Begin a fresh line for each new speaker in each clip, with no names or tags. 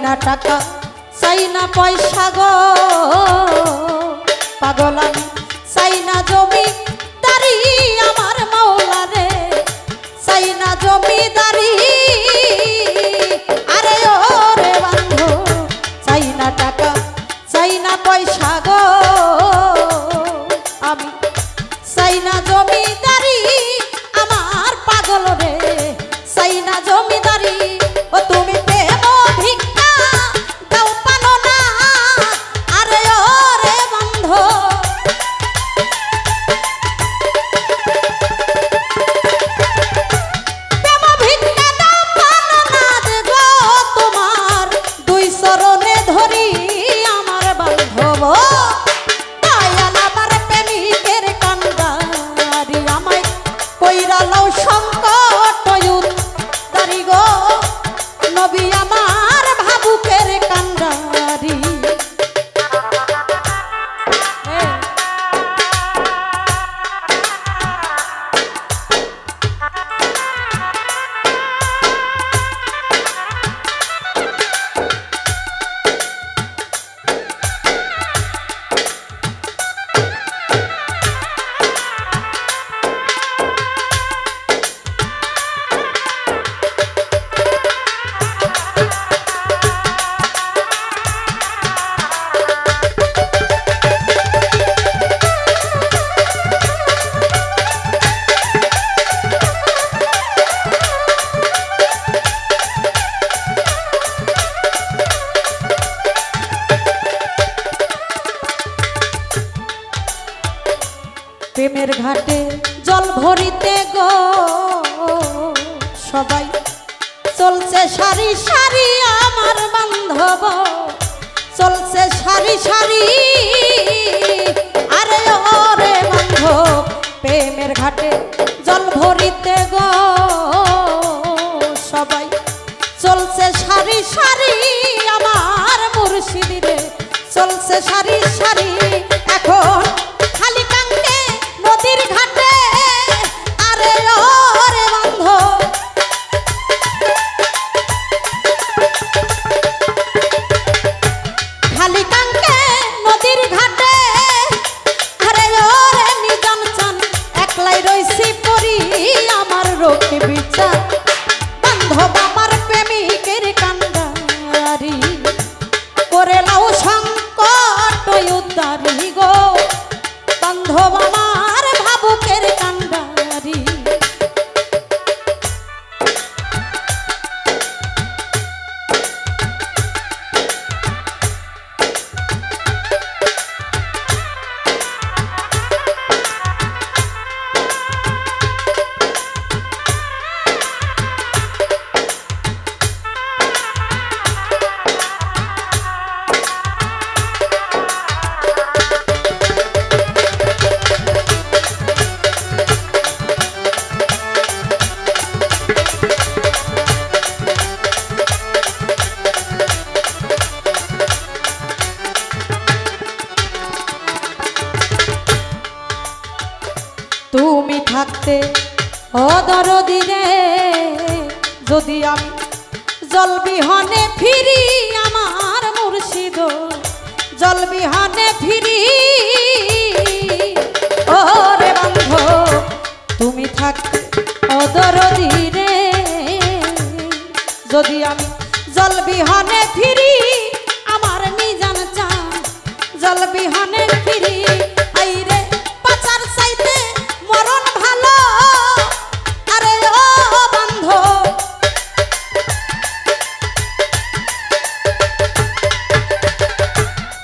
না টাকা চাই না পয়সা গো পাগল আমি চাই না জমিদারি আমার মাওলা রে চাই না জমিদারি আরে ও রে বন্ধু চাই না টাকা চাই না পয়সা গো আমি চাই না জমিদারি আমার পাগল রে চাই না জমিদারি ও তুমি প্রেম ভিক্ষা দাও পানো না আরে ও রে বন্ধু প্রেম ভিক্ষা দাও পানো না গো তোমার দুই চরণে ধরি আমার বান্ধব দয়াল আমার প্রেমিকের কান্দারি আমায় কইরা লও সংকট উদ্ধারি গো নবী আমার ভাবুকের কান্দারি প্রেমের ঘাটে জল ভরিতে গো সবাই চলছে সারি সারি আমার বান্ধব চলছে সারি সারি আরে ও রে বান্ধব প্রেমের ঘাটে জল ভরিতে গো সবাই চলছে সারি সারি আমার মুর্শিদ রে চলছে সারি সারি এখন খালি কাঙ্গে নদীর ঘাটে আরে ও রে বন্ধু খালি কাঙ্গে নদীর ঘাটে আরে ও রে নিজাম চান একলাই রইছি পরি আমার রোকে বিচার বান্ধব আমার প্রেমিকের কান্দারি করে লাও সংকট উদ্ধারি গো বান্ধব আমার ভাবুকের কান্দারি তুমি থাকতে অদরদি রে যদি আমি জল বিহনে ফিরি আমার মুর্শিদ জল বিহনে ফিরি ও রে বন্ধু তুমি থাকতে অদরদি রে যদি আমি জল বিহনে ফিরি আমার নিজান চান জল বিহনে ফিরি আইরে পাচার চাইতে মরণ ভালো আরে ও বন্ধু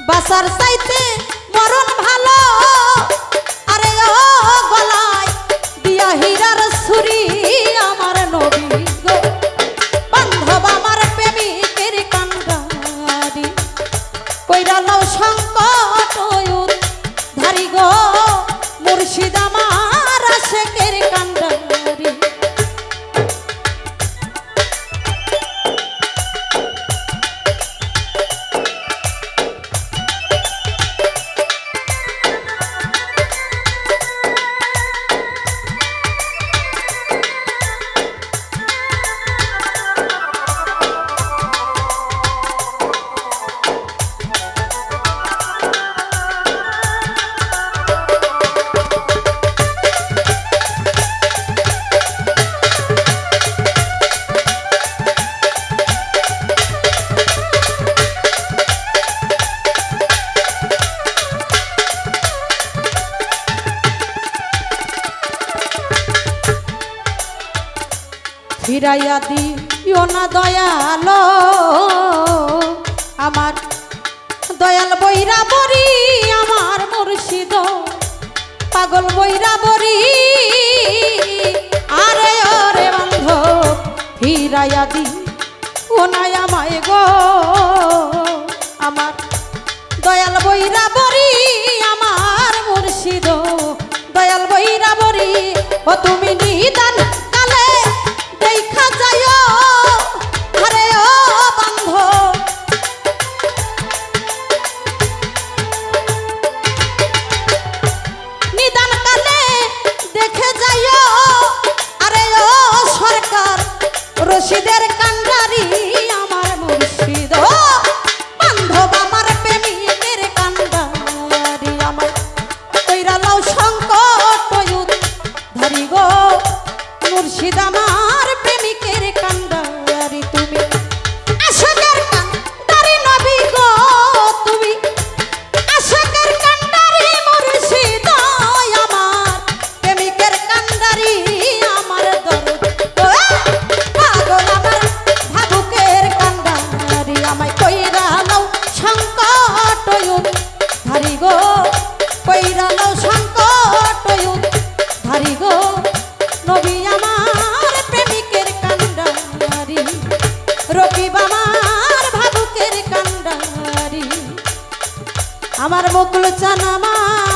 বাসার চাইতে মরণ ভালো আরে ও গলায় দিয়া হীরার ছুরি আমার নবী গো বান্ধব আমার প্রেমিকের কান্দারি কইরা লও সংকট উদ্ধারি গো মুর্শিদ আমার আশেকের কান্দারি ফিরাইয়া দিও না দয়াল আমার দয়াল বৈরা বরি আমার মুর্শিদ পাগল বৈরা বরি আরে ওরে বান্ধব ফিরাইয়া দিও না আমায় গো আমার দয়াল বৈরা বরি আমার মুর্শিদ দয়াল বৈরা বরি ও তুমি নিদান কালে দেখা যায় আরে ও বান্ধব নিদান কালে দেখে যায় আরে ও সরকার রশিদের কান্ডারি আমার মুর্শিদ বান্ধব আমার প্রেমিকের কান্ডারি আমার কইরা লাও সংকট ধরি গো মুর্শিদ আমার প্রেমিকের কান্ডারি তুমি আশাকের কান্ডারি নবী গো তুমি আশাকের কান্ডারি মুর্শিদ আমার প্রেমিকের কান্ডারি আমার দরদ পাগল আমার ভাবুকের কান্ডারি আমায় কইরা লাও সংকট ধরি গো কইরা লাও সংকট ধরি গো নবী আমার প্রেমিকের কান্ডারি রকিব আমার ভাবুকের কান্ডারি আমার মুকুল চান আমার